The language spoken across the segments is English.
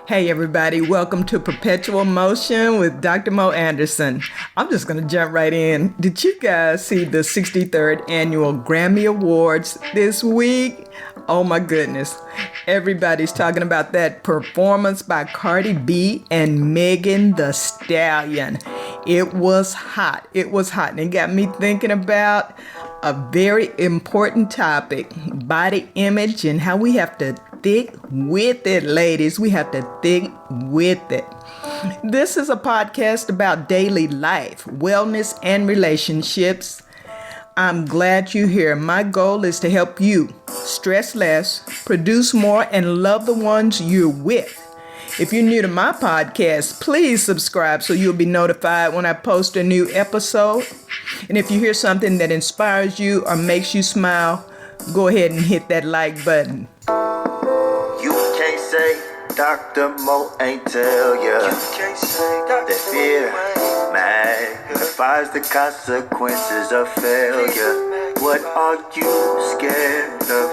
Hey everybody, welcome to Perpetual Motion with Dr. Mo Anderson. I'm just going to jump right in. Did you guys see the 63rd Annual Grammy Awards this week? Oh my goodness. Everybody's talking about that performance by Cardi B and Megan Thee Stallion. It was hot. It was hot. And it got me thinking about a very important topic, body image, and how we have to stick with it, ladies. We have to stick with it. This is a podcast about daily life, wellness, and relationships. I'm glad you're here. My goal is to help you stress less, produce more, and love the ones you're with. If you're new to my podcast, please subscribe so you'll be notified when I post a new episode. And if you hear something that inspires you or makes you smile, go ahead and hit that like button. You can't say Dr. Mo ain't tell ya that fear magnifies the consequences of failure. What are you scared of?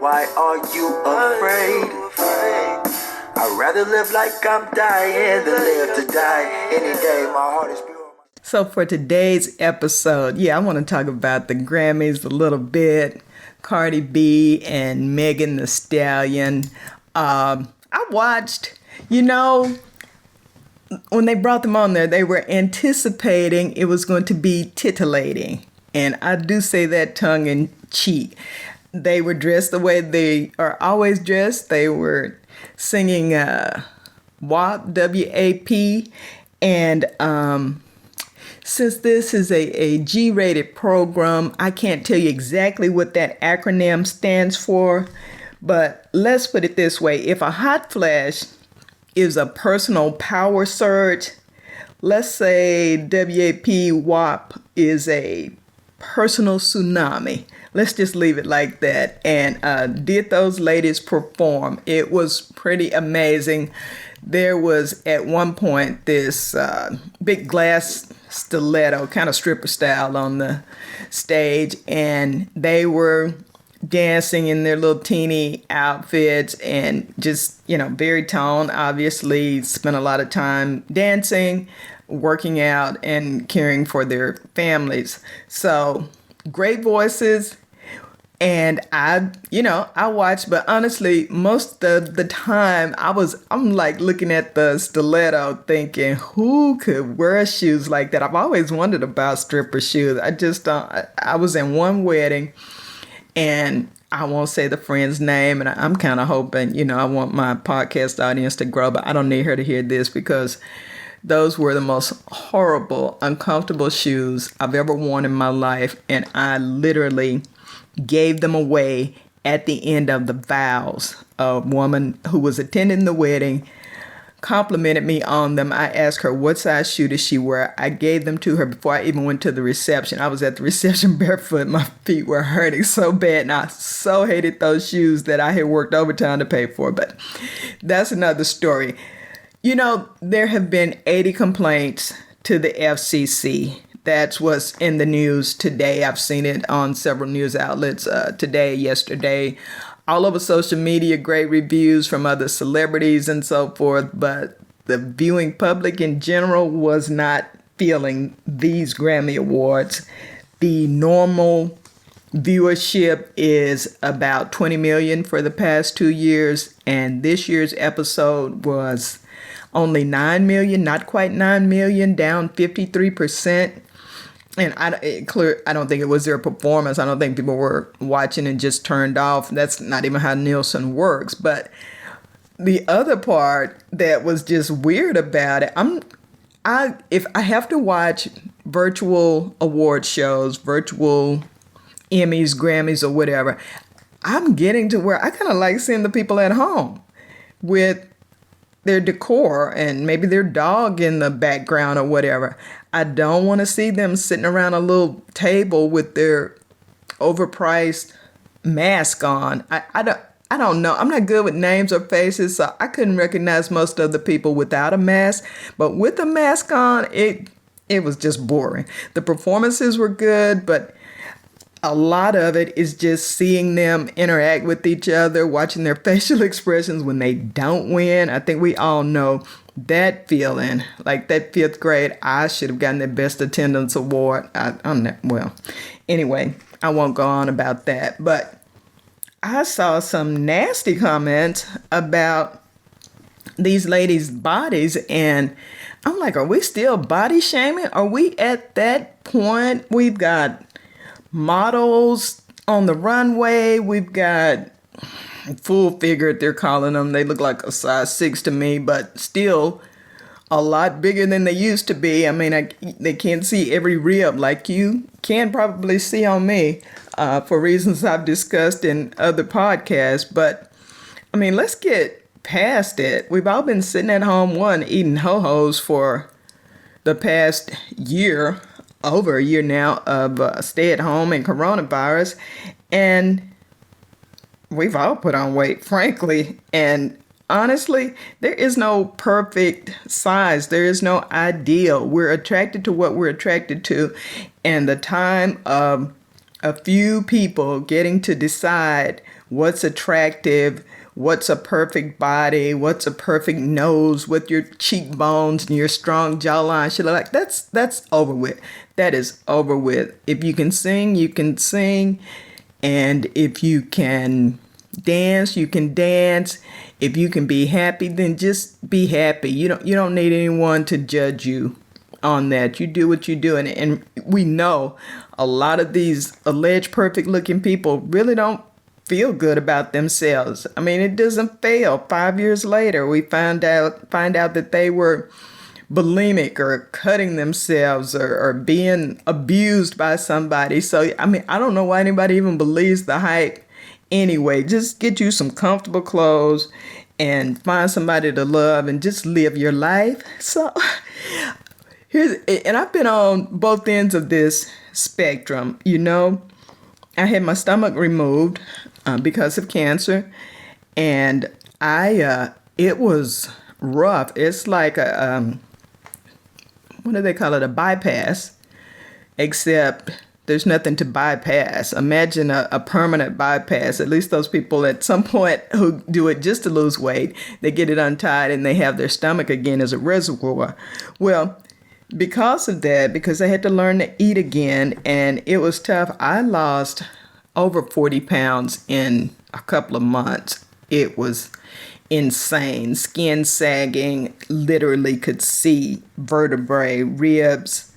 Why are you afraid? I'd rather live like I'm dying than live to die. Any day my heart is pure. So for today's episode, I want to talk about the Grammys a little bit. Cardi B and Megan Thee Stallion. I watched, when they brought them on there, they were anticipating it was going to be titillating. And I do say that tongue in cheek. They were dressed the way they are always dressed. They were singing WAP, W-A-P. And since this is a G-rated program, I can't tell you exactly what that acronym stands for. But let's put it this way. If a hot flash is a personal power surge, let's say WAP, WAP is a personal tsunami. Let's just leave it like that. And did those ladies perform? It was pretty amazing. There was at one point this big glass stiletto, kind of stripper style on the stage. And they were dancing in their little teeny outfits and just, very toned, obviously spent a lot of time dancing, working out, and caring for their families. So great voices. And I watched, but honestly, most of the time I'm like looking at the stiletto thinking, who could wear shoes like that? I've always wondered about stripper shoes. I just don't. I was in one wedding and I won't say the friend's name, and I'm kind of hoping, I want my podcast audience to grow, but I don't need her to hear this because those were the most horrible, uncomfortable shoes I've ever worn in my life. And I literally gave them away at the end of the vows. A woman who was attending the wedding complimented me on them. I asked her what size shoe does she wear. I gave them to her before I even went to the reception. I was at the reception barefoot. My feet were hurting so bad, and I so hated those shoes that I had worked overtime to pay for. But that's another story. There have been 80 complaints to the FCC. That's what's in the news today. I've seen it on several news outlets today, yesterday, all over social media, great reviews from other celebrities and so forth. But the viewing public in general was not feeling these Grammy Awards. The normal viewership is about 20 million for the past 2 years. And this year's episode was only 9 million, not quite 9 million, down 53%. And I don't think it was their performance. I don't think people were watching and just turned off. That's not even how Nielsen works. But the other part that was just weird about it, if I have to watch virtual award shows, virtual Emmys, Grammys, or whatever, I'm getting to where I kind of like seeing the people at home with their decor and maybe their dog in the background or whatever. I don't want to see them sitting around a little table with their overpriced mask on. I don't know. I'm not good with names or faces, so I couldn't recognize most of the people without a mask. But with a mask on, it was just boring. The performances were good, but a lot of it is just seeing them interact with each other, watching their facial expressions when they don't win. I think we all know that feeling, like that fifth grade, I should have gotten the best attendance award. Well, anyway, I won't go on about that. But I saw some nasty comments about these ladies' bodies, and I'm like, are we still body shaming? Are we at that point? We've got models on the runway. We've got full figure, they're calling them. They look like a size 6 to me, but still a lot bigger than they used to be. I mean, they can't see every rib like you can probably see on me for reasons I've discussed in other podcasts. But I mean, let's get past it. We've all been sitting at home, eating ho-hos for the past year, over a year now, of stay at home and coronavirus. And we've all put on weight, frankly. And honestly, there is no perfect size. There is no ideal. We're attracted to what we're attracted to. And the time of a few people getting to decide what's attractive, what's a perfect body, what's a perfect nose with your cheekbones and your strong jawline, shit like that's over with. That is over with. If you can sing, you can sing. And if you can dance, you can dance. If you can be happy, then just be happy. You don't need anyone to judge you on that. You do what you do. And we know a lot of these alleged perfect looking people really don't feel good about themselves. I mean, it doesn't fail. 5 years later, we find out that they were bulimic or cutting themselves or being abused by somebody. So, I mean, I don't know why anybody even believes the hype. Anyway, just get you some comfortable clothes and find somebody to love and just live your life. So and I've been on both ends of this spectrum. I had my stomach removed because of cancer, and it was rough. It's like what do they call it? A bypass, except there's nothing to bypass. Imagine a permanent bypass. At least those people at some point who do it just to lose weight, they get it untied and they have their stomach again as a reservoir. Well, because of that, because I had to learn to eat again, and it was tough, I lost over 40 pounds in a couple of months. It was insane. Skin sagging, literally could see vertebrae, ribs,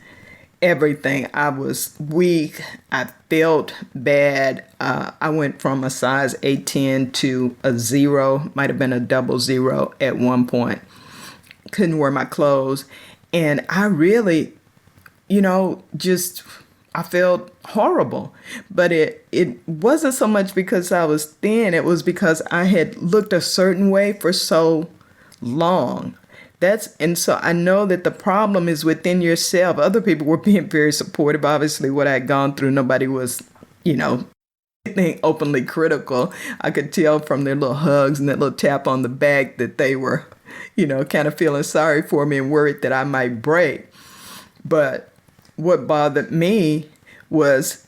everything. I was weak. I felt bad. I went from a size 8'10" to a 0, might have been a 00 at one point. Couldn't wear my clothes. And I really, I felt horrible. But it wasn't so much because I was thin. It was because I had looked a certain way for so long. And so I know that the problem is within yourself. Other people were being very supportive. Obviously, what I had gone through, nobody was, anything openly critical. I could tell from their little hugs and that little tap on the back that they were, kind of feeling sorry for me and worried that I might break. But what bothered me was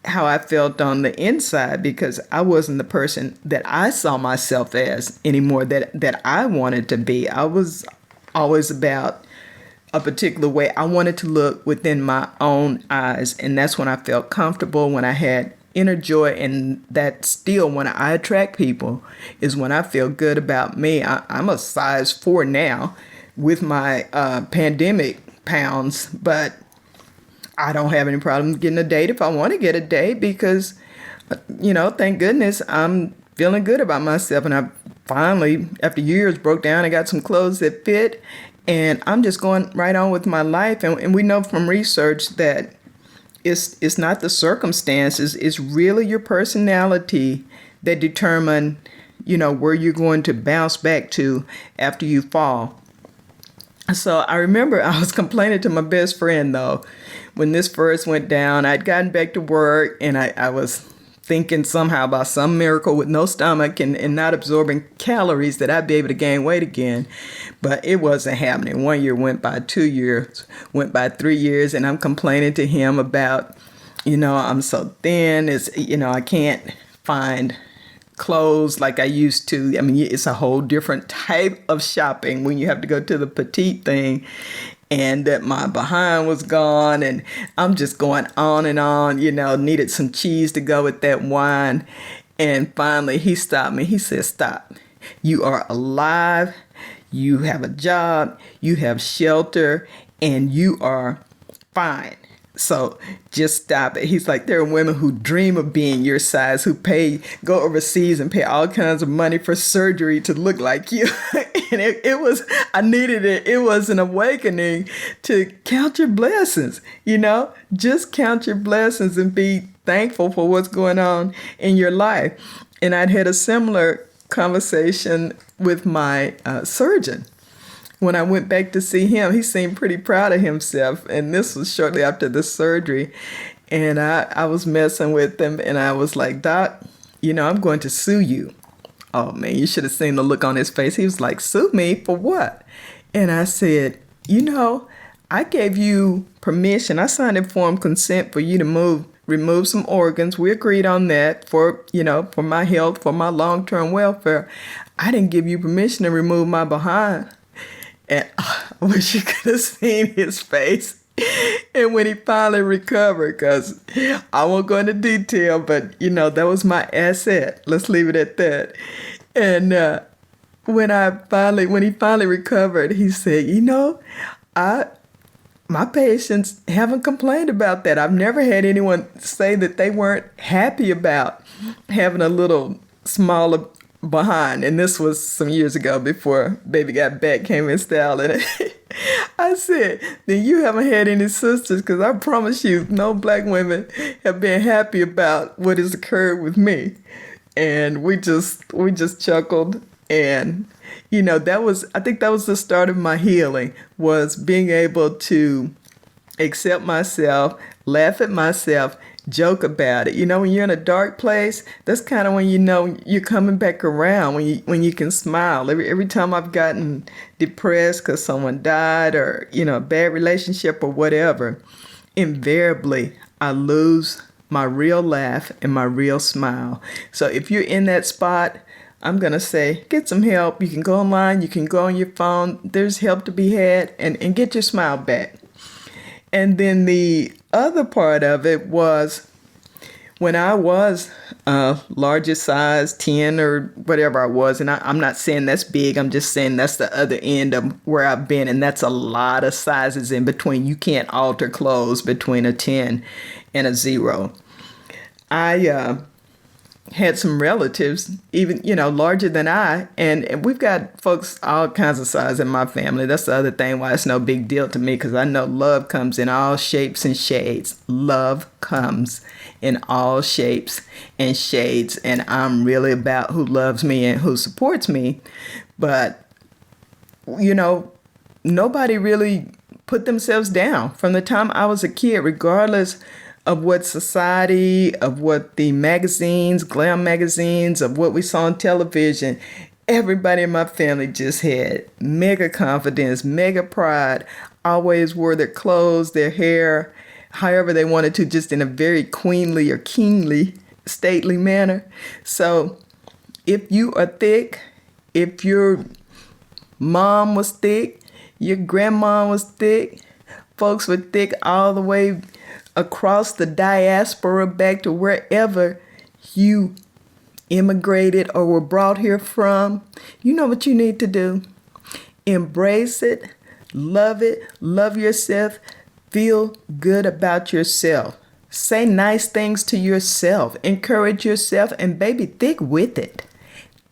how I felt on the inside, because I wasn't the person that I saw myself as anymore, that I wanted to be. I was always about a particular way. I wanted to look within my own eyes, and that's when I felt comfortable, when I had inner joy, and that still, when I attract people, is when I feel good about me. I'm a size 4 now with my pandemic pounds, but I don't have any problem getting a date if I want to get a date, because, thank goodness I'm feeling good about myself. And I finally, after years, broke down and got some clothes that fit. And I'm just going right on with my life. And we know from research that it's not the circumstances. It's really your personality that determine, where you're going to bounce back to after you fall. So I remember I was complaining to my best friend, though, when this first went down. I'd gotten back to work, and I was thinking somehow about some miracle with no stomach and not absorbing calories that I'd be able to gain weight again. But it wasn't happening. 1 year went by, 2 years went by, 3 years, and I'm complaining to him about, I'm so thin. I can't find clothes like I used to. I mean, it's a whole different type of shopping when you have to go to the petite thing. And that my behind was gone, and I'm just going on and on, needed some cheese to go with that wine. And finally he stopped me. He said, "Stop. You are alive. You have a job. You have shelter, and you are fine. So just stop it." He's like, "There are women who dream of being your size, who go overseas and pay all kinds of money for surgery to look like you." And I needed it. It was an awakening to count your blessings, just count your blessings and be thankful for what's going on in your life. And I'd had a similar conversation with my surgeon. When I went back to see him, he seemed pretty proud of himself. And this was shortly after the surgery. And I was messing with him, and I was like, "Doc, I'm going to sue you." Oh, man, you should have seen the look on his face. He was like, "Sue me for what?" And I said, "I gave you permission. I signed informed consent for you to remove some organs. We agreed on that for my health, for my long-term welfare. I didn't give you permission to remove my behind." And I wish you could have seen his face. And when he finally recovered, because I won't go into detail, but that was my asset. Let's leave it at that. And when he finally recovered, he said, my patients haven't complained about that. I've never had anyone say that they weren't happy about having a little smaller behind." And this was some years ago before Baby Got Back came in style. And I said, "Then you haven't had any sisters, because I promise you no black women have been happy about what has occurred with me." And we just chuckled. And I think that was the start of my healing, was being able to accept myself, laugh at myself, joke about it. When you're in a dark place, that's kind of when you're coming back around, when you can smile. Every time I've gotten depressed because someone died, or a bad relationship or whatever, invariably I lose my real laugh and my real smile. So if you're in that spot, I'm going to say, get some help. You can go online, you can go on your phone. There's help to be had, and get your smile back. And then the other part of it was when I was larger size, 10 or whatever I was, and I'm not saying that's big, I'm just saying that's the other end of where I've been, and that's a lot of sizes in between. You can't alter clothes between a 10 and a 0. I had some relatives, even, larger than I. And we've got folks all kinds of size in my family. That's the other thing why it's no big deal to me, because I know love comes in all shapes and shades. Love comes in all shapes and shades. And I'm really about who loves me and who supports me. But, nobody really put themselves down from the time I was a kid, regardless of what society, of what the magazines, glam magazines, of what we saw on television. Everybody in my family just had mega confidence, mega pride, always wore their clothes, their hair, however they wanted to, just in a very queenly or kingly, stately manner. So if you are thick, if your mom was thick, your grandma was thick, folks were thick all the way across the diaspora back to wherever you immigrated or were brought here from, you know what you need to do. Embrace it, love yourself, feel good about yourself. Say nice things to yourself, encourage yourself, and baby, thick with it.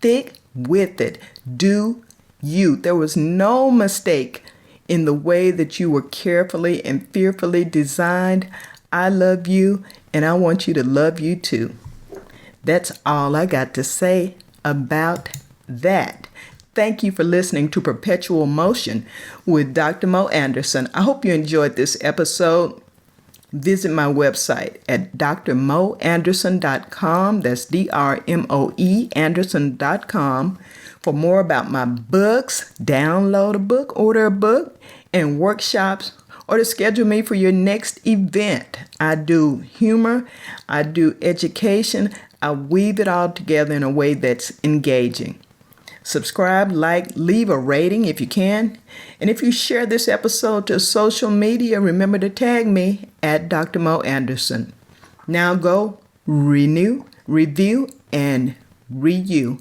Thick with it. Do you. There was no mistake in the way that you were carefully and fearfully designed. I love you, and I want you to love you too. That's all I got to say about that. Thank you for listening to Perpetual Motion with Dr. Mo Anderson. I hope you enjoyed this episode. Visit my website at drmoanderson.com. That's DRMOE Anderson.com for more about my books, download a book, order a book, and workshops, or to schedule me for your next event. I do humor, I do education, I weave it all together in a way that's engaging. Subscribe, like, leave a rating if you can. And if you share this episode to social media, remember to tag me at Dr. Mo Anderson. Now go renew, review, and renew.